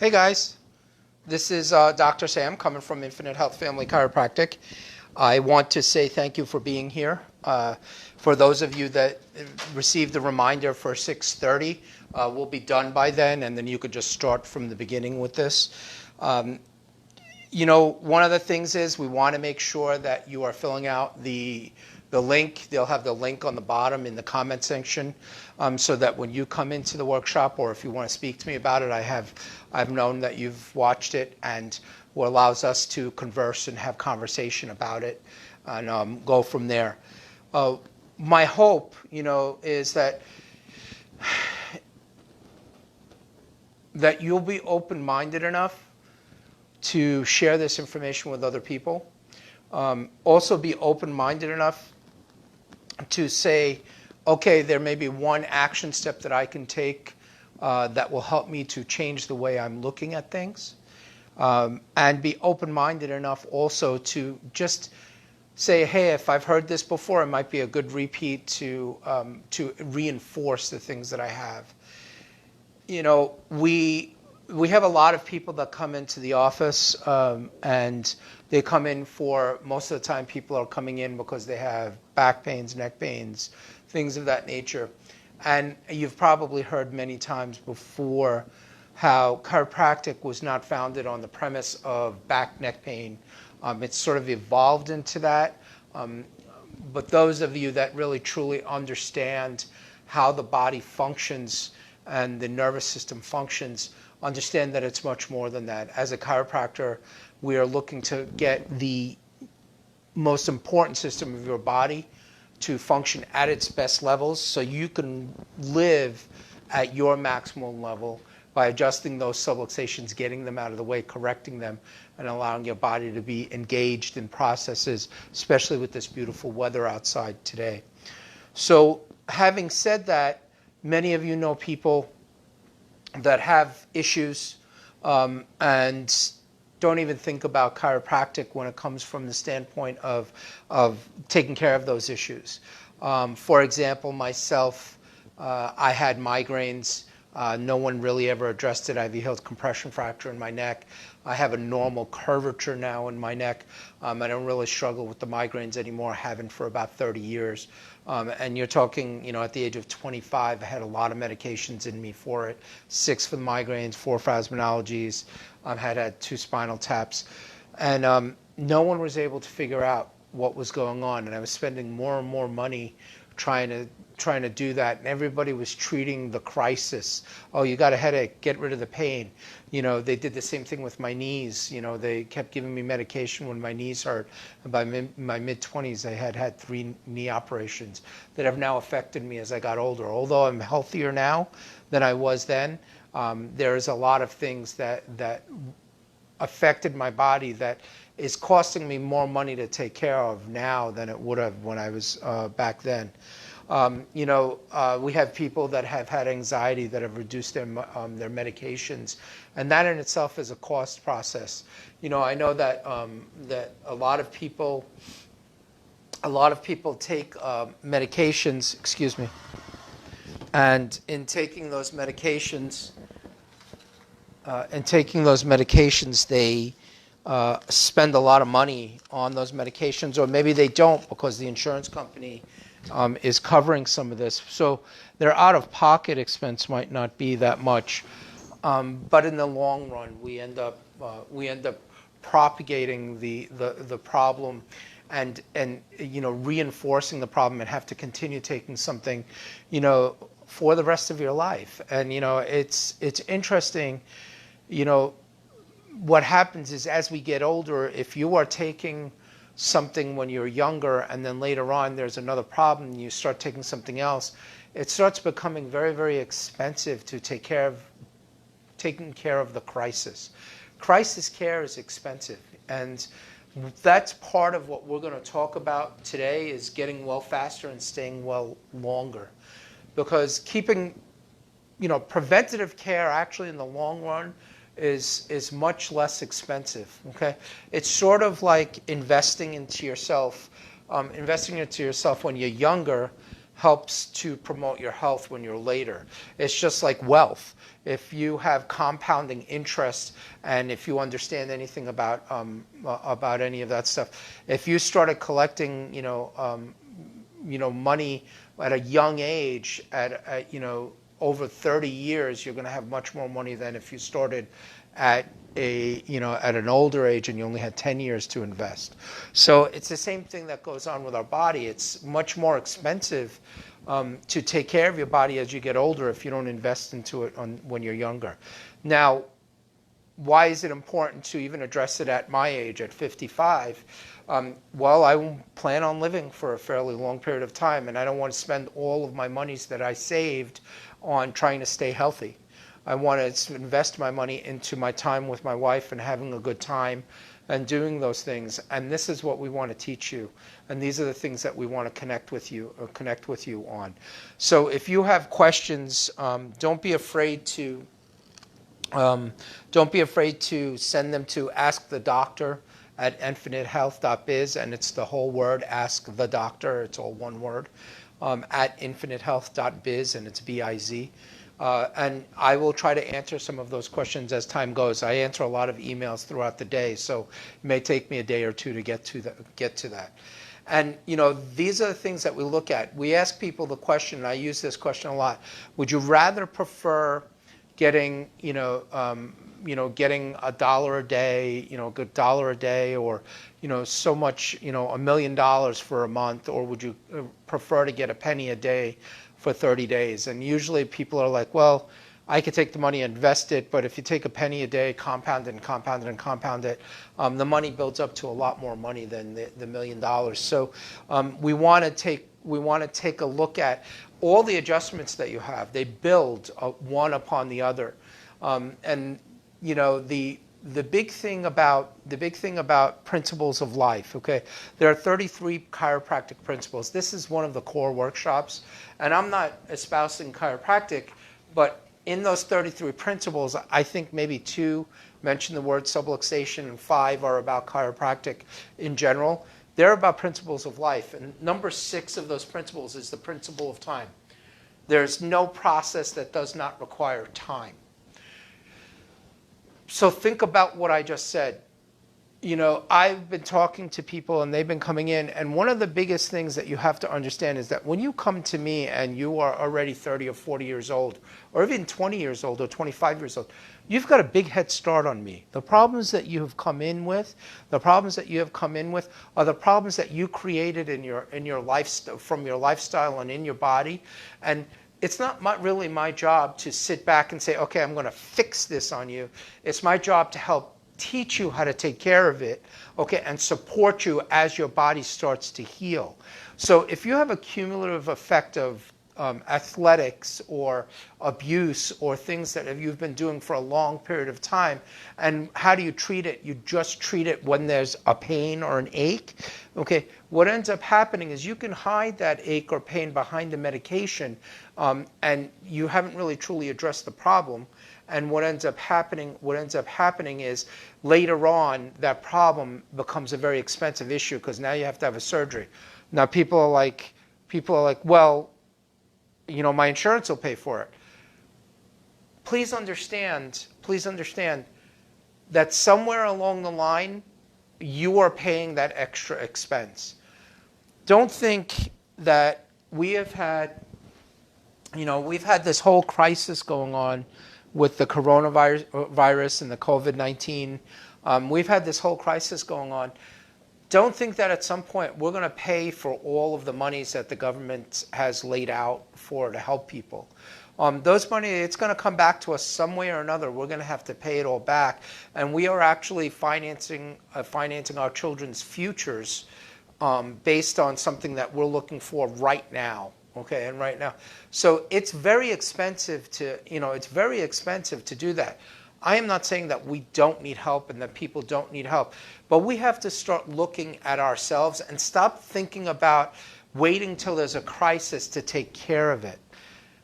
Hey guys, this is Dr. Sam coming from Infinite Health Family Chiropractic. I want to say thank you for being here. For those of you that received the reminder for 6:30, we'll be done by then, and then you could just start from the beginning with this. One of the things is we want to make sure that you are filling out the link. They'll have the link on the bottom in the comment section, so that when you come into the workshop, or if you want to speak to me about it, I've known that you've watched it, and what allows us to converse and have conversation about it, and go from there. My hope, is that you'll be open-minded enough to share this information with other people. Also be open-minded enough to say, okay, there may be one action step that I can take that will help me to change the way I'm looking at things. And be open-minded enough also to just say, hey, if I've heard this before, it might be a good repeat to reinforce the things that I have. We have a lot of people that come into the office, and they come in for, most of the time people are coming in because they have back pains, neck pains, things of that nature. And you've probably heard many times before how chiropractic was not founded on the premise of back, neck pain. It's sort of evolved into that. But those of you that really truly understand how the body functions and the nervous system functions understand that it's much more than that. As a chiropractor, we are looking to get the most important system of your body to function at its best levels so you can live at your maximum level by adjusting those subluxations, getting them out of the way, correcting them, and allowing your body to be engaged in processes, especially with this beautiful weather outside today. So having said that, many of you know people that have issues and don't even think about chiropractic when it comes from the standpoint of taking care of those issues. For example, myself, I had migraines. No one really ever addressed it. I have a healed compression fracture in my neck. I have a normal curvature now in my neck. I don't really struggle with the migraines anymore. I haven't for about 30 years. And you're talking, at the age of 25, I had a lot of medications in me for it. 6 for the migraines, 4 for asthmalgies. I had 2 spinal taps. And no one was able to figure out what was going on. And I was spending more and more money trying to do that, and everybody was treating the crisis. Oh, you got a headache, get rid of the pain. They did the same thing with my knees. They kept giving me medication when my knees hurt. And by my mid-20s, I had 3 knee operations that have now affected me as I got older. Although I'm healthier now than I was then, there's a lot of things that affected my body that is costing me more money to take care of now than it would have when I was back then. We have people that have had anxiety that have reduced their medications, and that in itself is a cost process. I know that that a lot of people take medications. Excuse me. And in taking those medications, they spend a lot of money on those medications, or maybe they don't because the insurance company is covering some of this. So their out-of-pocket expense might not be that much, but in the long run, we end up propagating the problem, and reinforcing the problem, and have to continue taking something, for the rest of your life. And it's interesting, what happens is, as we get older, if you are taking something when you're younger and then later on there's another problem and you start taking something else, it starts becoming very, very expensive to taking care of the crisis. Crisis care is expensive, and that's part of what we're going to talk about today, is getting well faster and staying well longer. Because keeping, preventative care actually in the long run is much less expensive. Okay, it's sort of like investing into yourself. Investing into yourself when you're younger helps to promote your health when you're later. It's just like wealth. If you have compounding interest, and if you understand anything about any of that stuff, if you started collecting, money at a young age, over 30 years, you're going to have much more money than if you started at at an older age and you only had 10 years to invest. So it's the same thing that goes on with our body. It's much more expensive to take care of your body as you get older if you don't invest into it when you're younger. Now, why is it important to even address it at my age, at 55? Well, I plan on living for a fairly long period of time, and I don't want to spend all of my monies that I saved on trying to stay healthy. I want to invest my money into my time with my wife and having a good time and doing those things. And this is what we want to teach you. And these are the things that we want to connect with you on. So if you have questions, don't be afraid to send them to askthedoctor@infinitehealth.biz, and it's the whole word, ask the doctor. It's all one word, at infinitehealth.biz, and it's BIZ. And I will try to answer some of those questions as time goes. I answer a lot of emails throughout the day, so it may take me a day or two to get to that. And these are the things that we look at. We ask people the question, and I use this question a lot: would you rather prefer getting getting $1 a day, a good $1 a day, or so much, $1 million for a month, or would you prefer to get a penny a day for 30 days? And usually people are like, well, I could take the money and invest it, but if you take a penny a day, compound it and compound it and compound it, the money builds up to a lot more money than the $1 million. So we want to take a look at all the adjustments that you have. They build one upon the other, and the big thing about principles of life. Okay, there are 33 chiropractic principles. This is one of the core workshops, and I'm not espousing chiropractic, but in those 33 principles, I think maybe 2 mention the word subluxation and 5 are about chiropractic in general. They're about principles of life, and number 6 of those principles is the principle of time. There's no process that does not require time. So think about what I just said. I've been talking to people and they've been coming in, and one of the biggest things that you have to understand is that when you come to me and you are already 30 or 40 years old, or even 20 years old or 25 years old, you've got a big head start on me. The problems that you have come in with are the problems that you created in your life, from your lifestyle and in your body. And it's not really my job to sit back and say, okay, I'm going to fix this on you. It's my job to help teach you how to take care of it, okay, and support you as your body starts to heal. So if you have a cumulative effect of athletics or abuse or things that you've been doing for a long period of time, and how do you treat it? You just treat it when there's a pain or an ache. Okay, what ends up happening is you can hide that ache or pain behind the medication, and you haven't really truly addressed the problem. And what ends up happening is later on that problem becomes a very expensive issue because now you have to have a surgery. Now people are like, well, my insurance will pay for it. Please understand that somewhere along the line you are paying that extra expense. Don't think that we've had this whole crisis going on with the coronavirus and the COVID-19. We've had this whole crisis going on. Don't think that at some point we're going to pay for all of the monies that the government has laid out to help people. Those money, it's going to come back to us some way or another. We're going to have to pay it all back. And we are actually financing our children's futures based on something that we're looking for right now. Okay, and right now. So it's very expensive to do that. I am not saying that we don't need help and that people don't need help, but we have to start looking at ourselves and stop thinking about waiting till there's a crisis to take care of it.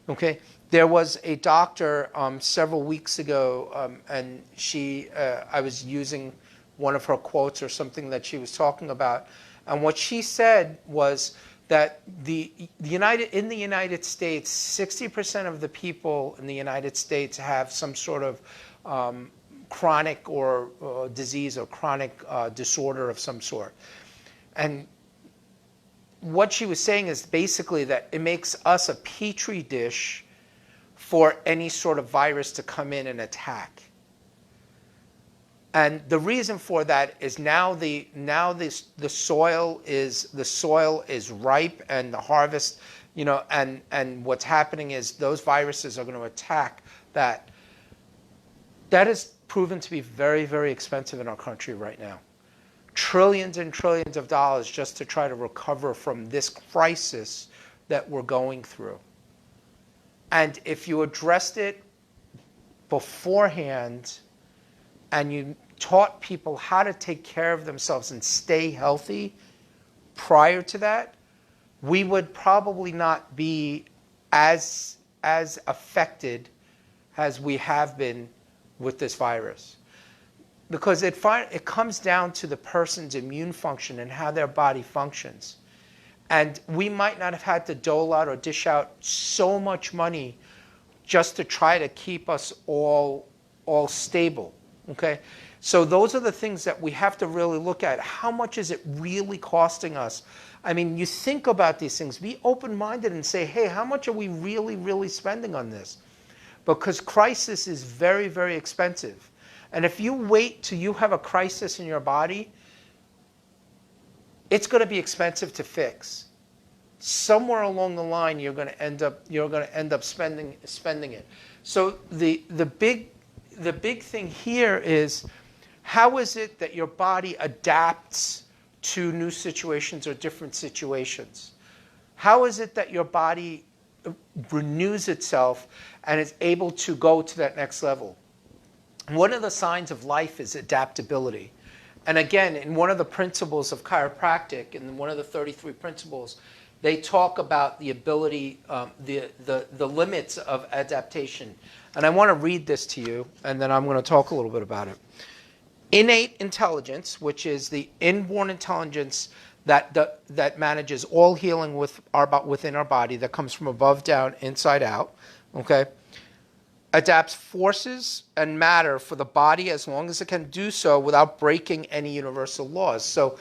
Okay, there was a doctor several weeks ago, and I was using one of her quotes or something that she was talking about, and what she said was, that in the United States, 60% of the people in the United States have some sort of chronic or disease or chronic disorder of some sort. And what she was saying is basically that it makes us a petri dish for any sort of virus to come in and attack. And the reason for that is now the soil is ripe, and the harvest, and what's happening is those viruses are going to attack that. That is proven to be very, very expensive in our country right now. Trillions and trillions of dollars just to try to recover from this crisis that we're going through. And if you addressed it beforehand and you taught people how to take care of themselves and stay healthy prior to that, we would probably not be as affected as we have been with this virus. Because it comes down to the person's immune function and how their body functions. And we might not have had to dole out or dish out so much money just to try to keep us all stable. Okay? So those are the things that we have to really look at. How much is it really costing us? I mean, you think about these things. Be open-minded and say, hey, how much are we really, really spending on this? Because crisis is very, very expensive. And if you wait till you have a crisis in your body, it's going to be expensive to fix. Somewhere along the line, you're going to end up spending it. So the big thing here is, how is it that your body adapts to new situations or different situations? How is it that your body renews itself and is able to go to that next level? One of the signs of life is adaptability. And again, in one of the principles of chiropractic, in one of the 33 principles, they talk about the ability, the limits of adaptation. And I want to read this to you, and then I'm going to talk a little bit about it. Innate intelligence, which is the inborn intelligence that manages all healing within our body, that comes from above down, inside out, okay? Adapts forces and matter for the body as long as it can do so without breaking any universal laws. So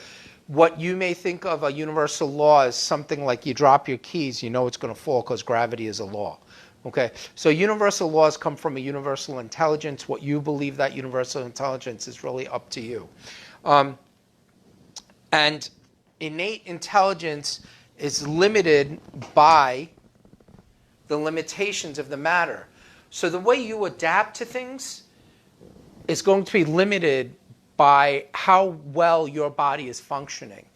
what you may think of a universal law is something like you drop your keys, you know it's going to fall because gravity is a law. Okay, so universal laws come from a universal intelligence. What you believe that universal intelligence is really up to you. And innate intelligence is limited by the limitations of the matter. So the way you adapt to things is going to be limited by how well your body is functioning.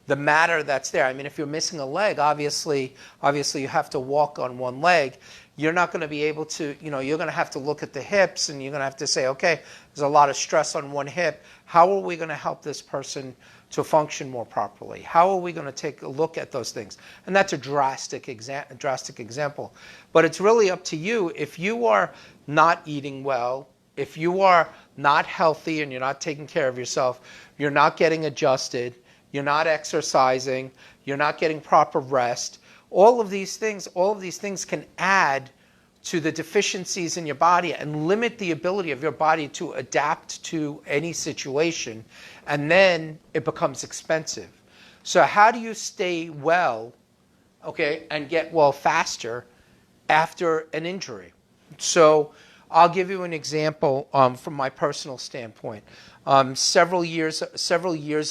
The matter that's there. I mean, if you're missing a leg, obviously you have to walk on one leg. You're not going to be able to, you're going to have to look at the hips, and you're going to have to say, okay, there's a lot of stress on one hip. How are we going to help this person to function more properly? How are we going to take a look at those things? And that's a drastic example. But it's really up to you. If you are not eating well, if you are not healthy and you're not taking care of yourself, you're not getting adjusted, you're not exercising, you're not getting proper rest, all of these things can add to the deficiencies in your body and limit the ability of your body to adapt to any situation, and then it becomes expensive. So how do you stay well, okay, and get well faster after an injury? So I'll give you an example from my personal standpoint. Several years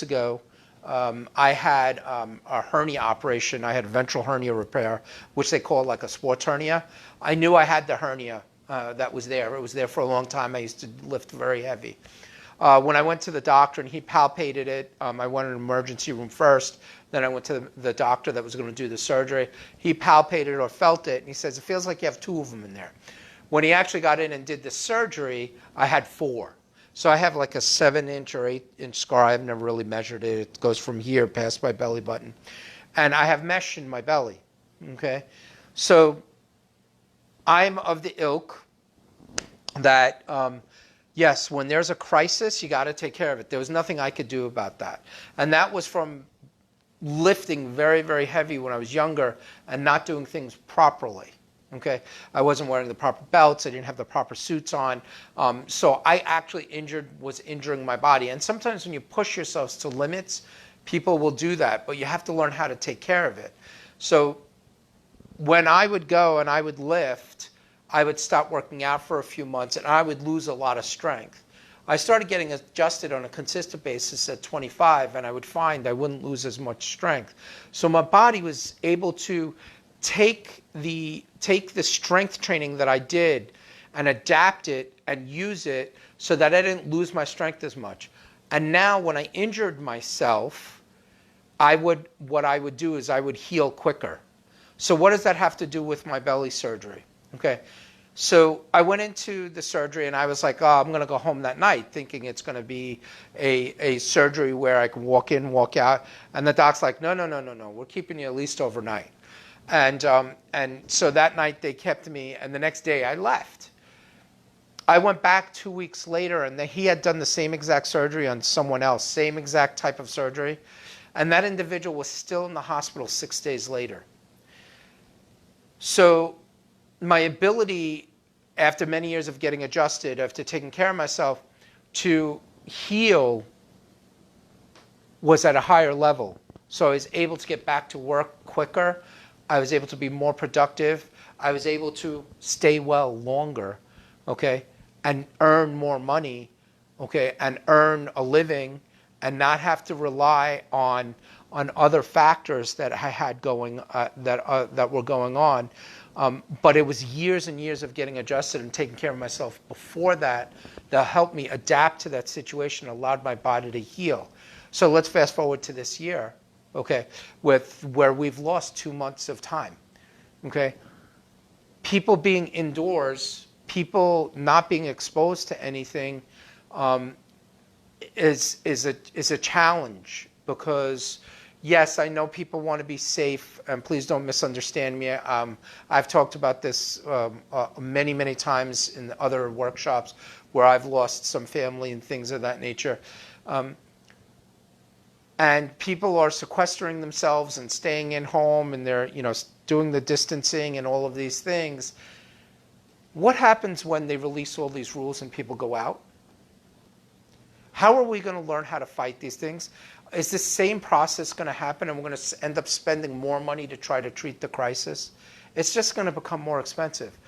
ago, I had a hernia operation. I had a ventral hernia repair, which they call like a sports hernia. I knew I had the hernia that was there. It was there for a long time. I used to lift very heavy. When I went to the doctor and he palpated it, I went in an emergency room first. Then I went to the doctor that was going to do the surgery. He palpated or felt it, and he says, it feels like you have 2 of them in there. When he actually got in and did the surgery, I had 4. So I have like a 7-inch or 8-inch scar. I've never really measured it. It goes from here past my belly button. And I have mesh in my belly. Okay? So I'm of the ilk that, yes, when there's a crisis, you got to take care of it. There was nothing I could do about that. And that was from lifting very, very heavy when I was younger and not doing things properly. Okay, I wasn't wearing the proper belts. I didn't have the proper suits on. So I actually was injuring my body. And sometimes when you push yourselves to limits, people will do that, but you have to learn how to take care of it. So when I would go and I would lift, I would stop working out for a few months and I would lose a lot of strength. I started getting adjusted on a consistent basis at 25, and I would find I wouldn't lose as much strength. So my body was able to take the strength training that I did and adapt it and use it so that I didn't lose my strength as much. And now when I injured myself, what I would do is I would heal quicker. So what does that have to do with my belly surgery? Okay. So I went into the surgery and I was like, oh, I'm going to go home that night thinking it's going to be a surgery where I can walk in, walk out. And the doc's like, no, we're keeping you at least overnight. And so that night they kept me, and the next day I left. I went back 2 weeks later, and he had done the same exact surgery on someone else, same exact type of surgery. And that individual was still in the hospital 6 days later. So my ability, after many years of getting adjusted, after taking care of myself, to heal was at a higher level. So I was able to get back to work quicker. I was able to be more productive. I was able to stay well longer, okay, and earn more money, okay, and earn a living and not have to rely on other factors that I had going that were going on. But it was years and years of getting adjusted and taking care of myself before that helped me adapt to that situation, allowed my body to heal. So let's fast forward to this year, okay, where we've lost 2 months of time, okay? People being indoors, people not being exposed to anything is a challenge because, yes, I know people want to be safe, and please don't misunderstand me. I've talked about this many, many times in other workshops where I've lost some family and things of that nature. And people are sequestering themselves and staying in home, and they're, doing the distancing and all of these things. What happens when they release all these rules and people go out? How are we going to learn how to fight these things? Is this same process going to happen and we're going to end up spending more money to try to treat the crisis? It's just going to become more expensive.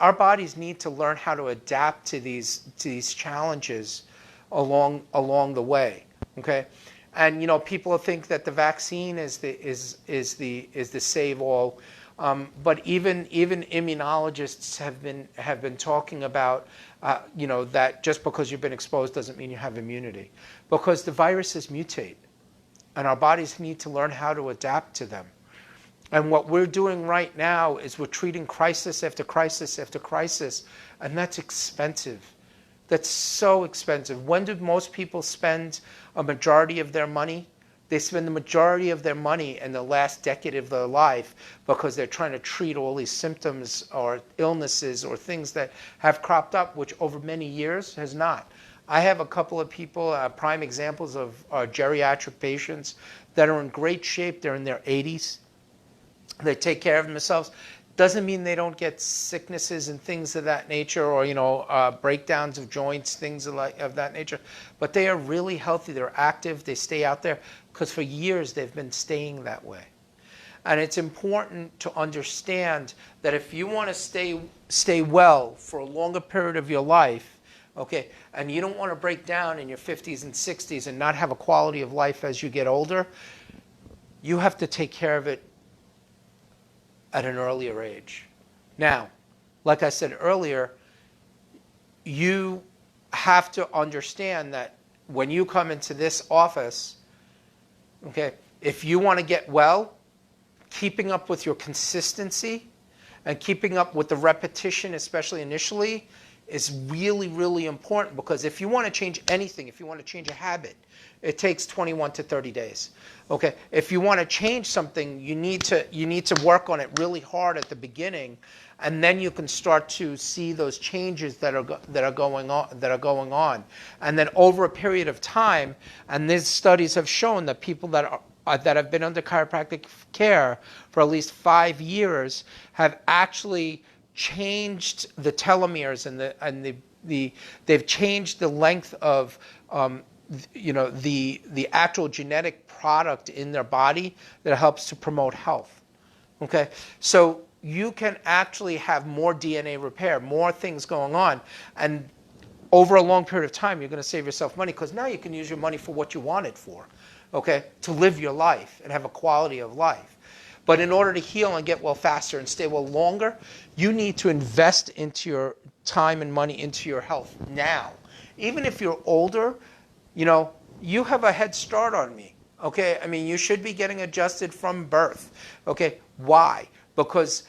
Our bodies need to learn how to adapt to these challenges along the way. Okay? And people think that the vaccine is the save all. But even immunologists have been talking about that just because you've been exposed doesn't mean you have immunity, because the viruses mutate, and our bodies need to learn how to adapt to them. And what we're doing right now is we're treating crisis after crisis after crisis, and that's expensive. That's so expensive. When do most people spend a majority of their money? They spend the majority of their money in the last decade of their life because they're trying to treat all these symptoms or illnesses or things that have cropped up, which over many years has not. I have a couple of people, prime examples of geriatric patients that are in great shape. They're in their 80s. They take care of themselves. Doesn't mean they don't get sicknesses and things of that nature, or breakdowns of joints, things of that nature. But they are really healthy. They're active. They stay out there because for years they've been staying that way. And it's important to understand that if you want to stay well for a longer period of your life, okay, and you don't want to break down in your 50s and 60s and not have a quality of life as you get older, you have to take care of it at an earlier age. Now, like I said earlier, you have to understand that when you come into this office, okay, if you want to get well, keeping up with your consistency and keeping up with the repetition, especially initially, is really, really important, because if you want to change anything, if you want to change a habit, it takes 21 to 30 days. Okay, if you want to change something, you need to work on it really hard at the beginning, and then you can start to see those changes that are going on. And then over a period of time, and these studies have shown that people that that have been under chiropractic care for at least 5 years have actually changed the telomeres they've changed the length of the actual genetic product in their body that helps to promote health. Okay, so you can actually have more DNA repair, more things going on, and over a long period of time, you're going to save yourself money because now you can use your money for what you want it for, okay, to live your life and have a quality of life. But in order to heal and get well faster and stay well longer, you need to invest into your time and money into your health now. Even if you're older, you have a head start on me. Okay, I mean, you should be getting adjusted from birth. Okay, why? Because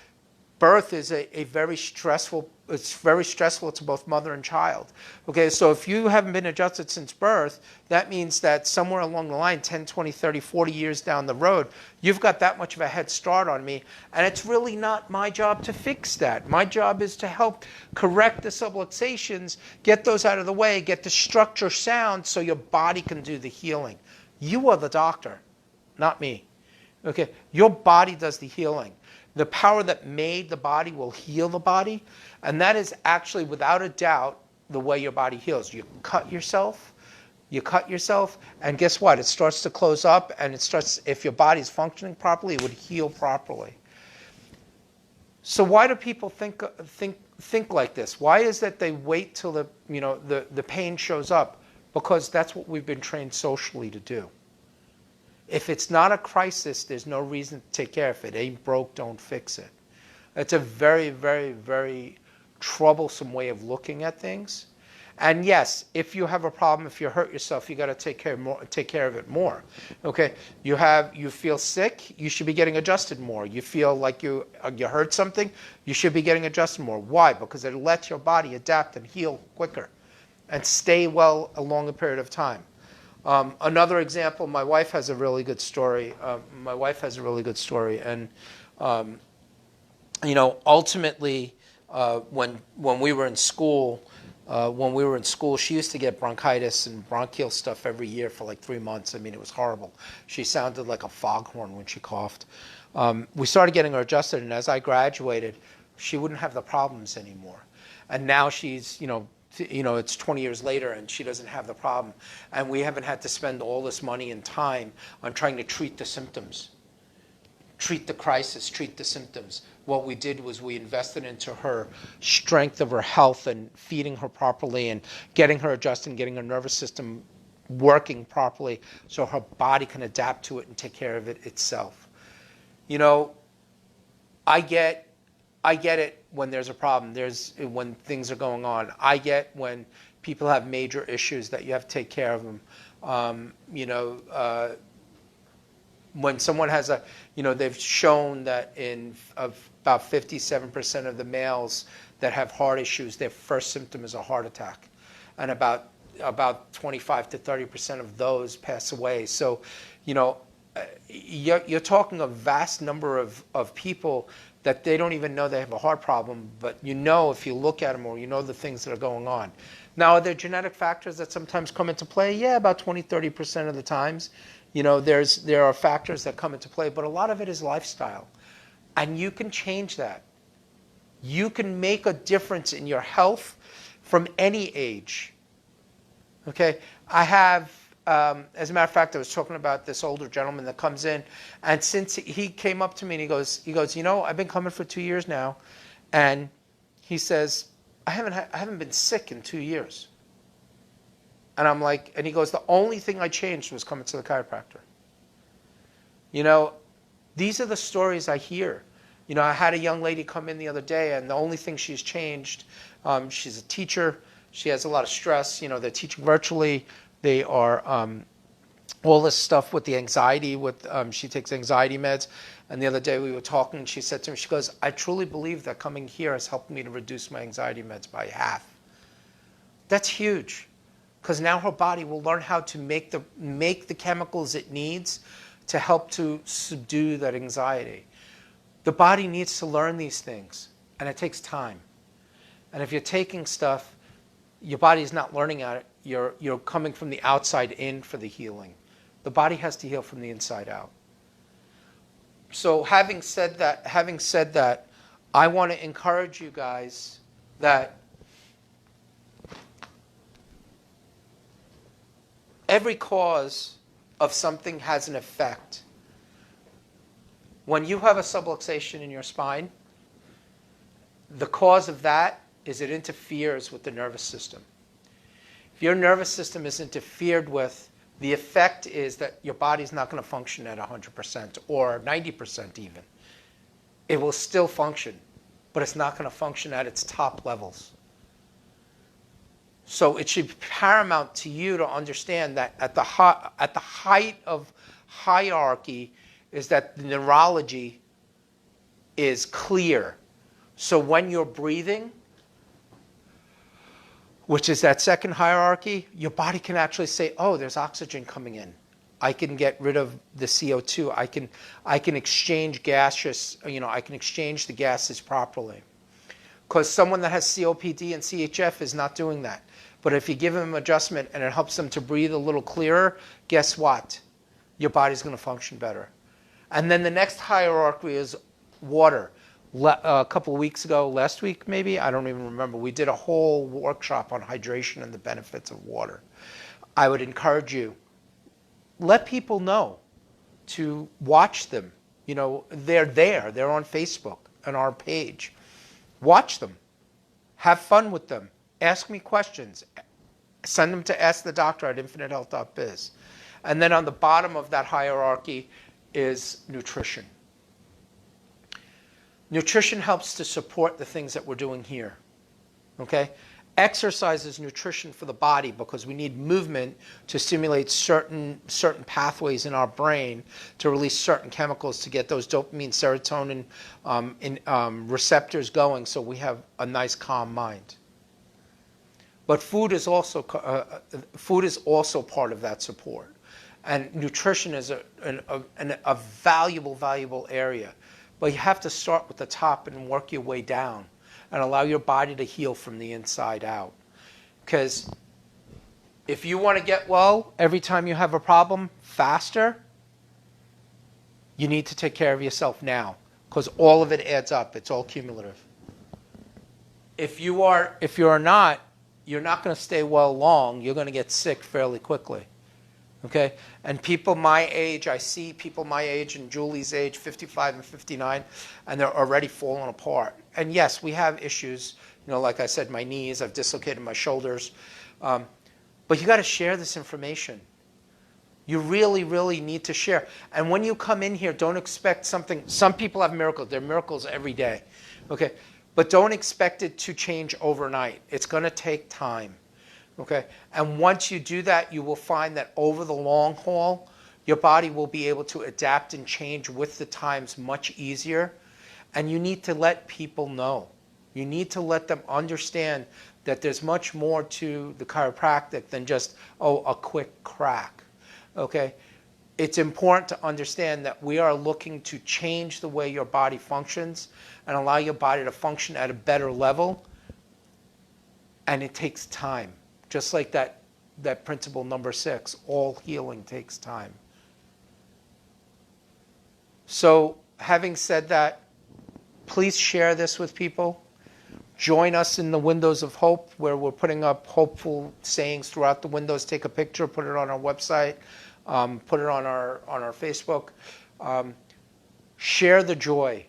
birth is a very stressful, it's very stressful to both mother and child. Okay, so if you haven't been adjusted since birth, that means that somewhere along the line, 10, 20, 30, 40 years down the road, you've got that much of a head start on me, and it's really not my job to fix that. My job is to help correct the subluxations, get those out of the way, get the structure sound so your body can do the healing. You are the doctor, not me. Okay, your body does the healing. The power that made the body will heal the body, and that is actually, without a doubt, the way your body heals. You cut yourself, and guess what? It starts to close up, and it starts, if your body's functioning properly, it would heal properly. So why do people think like this? Why is that they wait till the pain shows up? Because that's what we've been trained socially to do. If it's not a crisis, there's no reason to take care of it. If it ain't broke, don't fix it. It's a very, very, very troublesome way of looking at things. And yes, if you have a problem, if you hurt yourself, you got to take care of it more. Okay, you feel sick, you should be getting adjusted more. You feel like you hurt something, you should be getting adjusted more. Why? Because it lets your body adapt and heal quicker and stay well a longer period of time. Another example, my wife has a really good story. And ultimately, when we were in school, she used to get bronchitis and bronchial stuff every year for like 3 months. I mean, it was horrible. She sounded like a foghorn when she coughed. We started getting her adjusted, and as I graduated, she wouldn't have the problems anymore. And now she's, it's 20 years later and she doesn't have the problem. And we haven't had to spend all this money and time on trying to treat the symptoms, treat the crisis, treat the symptoms. What we did was we invested into her strength of her health and feeding her properly and getting her adjusted and getting her nervous system working properly so her body can adapt to it and take care of it itself. I get it when there's a problem. When things are going on. I get when people have major issues that you have to take care of them. When someone has they've shown that of about 57% of the males that have heart issues, their first symptom is a heart attack, and about 25 to 30% of those pass away. So, you're talking a vast number of people that they don't even know they have a heart problem, but if you look at them or the things that are going on. Now, are there genetic factors that sometimes come into play? Yeah, about 20, 30% of the times. There are factors that come into play, but a lot of it is lifestyle. And you can change that. You can make a difference in your health from any age. Okay? I have, as a matter of fact, I was talking about this older gentleman that comes in, and since he came up to me and he goes, I've been coming for 2 years now, and he says, I haven't been sick in 2 years. And I'm like, and he goes, the only thing I changed was coming to the chiropractor. These are the stories I hear. I had a young lady come in the other day, and the only thing she's changed, she's a teacher. She has a lot of stress. They're teaching virtually. They are all this stuff with the anxiety. She takes anxiety meds. And the other day we were talking, and she said to me, she goes, I truly believe that coming here has helped me to reduce my anxiety meds by half. That's huge. Because now her body will learn how to make the chemicals it needs to help to subdue that anxiety. The body needs to learn these things, and it takes time. And if you're taking stuff, your body is not learning at it. You're coming from the outside in for the healing. The body has to heal from the inside out. So having said that, I want to encourage you guys that every cause of something has an effect. When you have a subluxation in your spine, the cause of that is it interferes with the nervous system. If your nervous system is interfered with, the effect is that your body's not going to function at 100% or 90% even. It will still function, but it's not going to function at its top levels. So it should be paramount to you to understand that at the height of hierarchy is that the neurology is clear. So when you're breathing, which is that second hierarchy, your body can actually say, oh, there's oxygen coming in. I can get rid of the CO2. I can exchange gaseous, I can exchange the gases properly. Because someone that has COPD and CHF is not doing that. But if you give them adjustment and it helps them to breathe a little clearer, guess what? Your body's going to function better. And then the next hierarchy is water. A couple of weeks ago, last week maybe, I don't even remember, we did a whole workshop on hydration and the benefits of water. I would encourage you, let people know to watch them. They're there. They're on Facebook on our page. Watch them. Have fun with them. Ask me questions. Send them to askthedoctor@infinitehealth.biz. And then on the bottom of that hierarchy is nutrition. Nutrition helps to support the things that we're doing here. Okay? Exercise is nutrition for the body because we need movement to stimulate certain pathways in our brain to release certain chemicals to get those dopamine, serotonin receptors going so we have a nice calm mind. But food is also part of that support. And nutrition is a valuable area. But you have to start with the top and work your way down and allow your body to heal from the inside out. Because if you want to get well every time you have a problem faster, you need to take care of yourself now because all of it adds up. It's all cumulative. If you're not, you're not going to stay well long. You're going to get sick fairly quickly. Okay? And people my age, I see people my age and Julie's age, 55 and 59, and they're already falling apart. And yes, we have issues. Like I said, my knees, I've dislocated my shoulders. But you got to share this information. You really, really need to share. And when you come in here, don't expect something. Some people have miracles. There are miracles every day. Okay? But don't expect it to change overnight. It's going to take time. Okay? And once you do that, you will find that over the long haul, your body will be able to adapt and change with the times much easier. And you need to let people know. You need to let them understand that there's much more to the chiropractic than just, a quick crack. Okay? It's important to understand that we are looking to change the way your body functions and allow your body to function at a better level. And it takes time. Just like that principle number 6, all healing takes time. So having said that, please share this with people. Join us in the Windows of Hope, where we're putting up hopeful sayings throughout the windows. Take a picture, put it on our website, put it on our Facebook. Share the joy.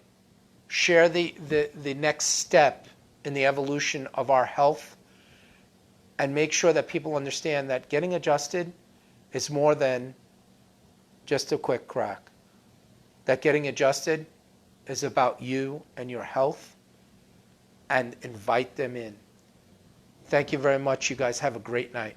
Share the next step in the evolution of our health. And make sure that people understand that getting adjusted is more than just a quick crack. That getting adjusted is about you and your health, and invite them in. Thank you very much. You guys have a great night.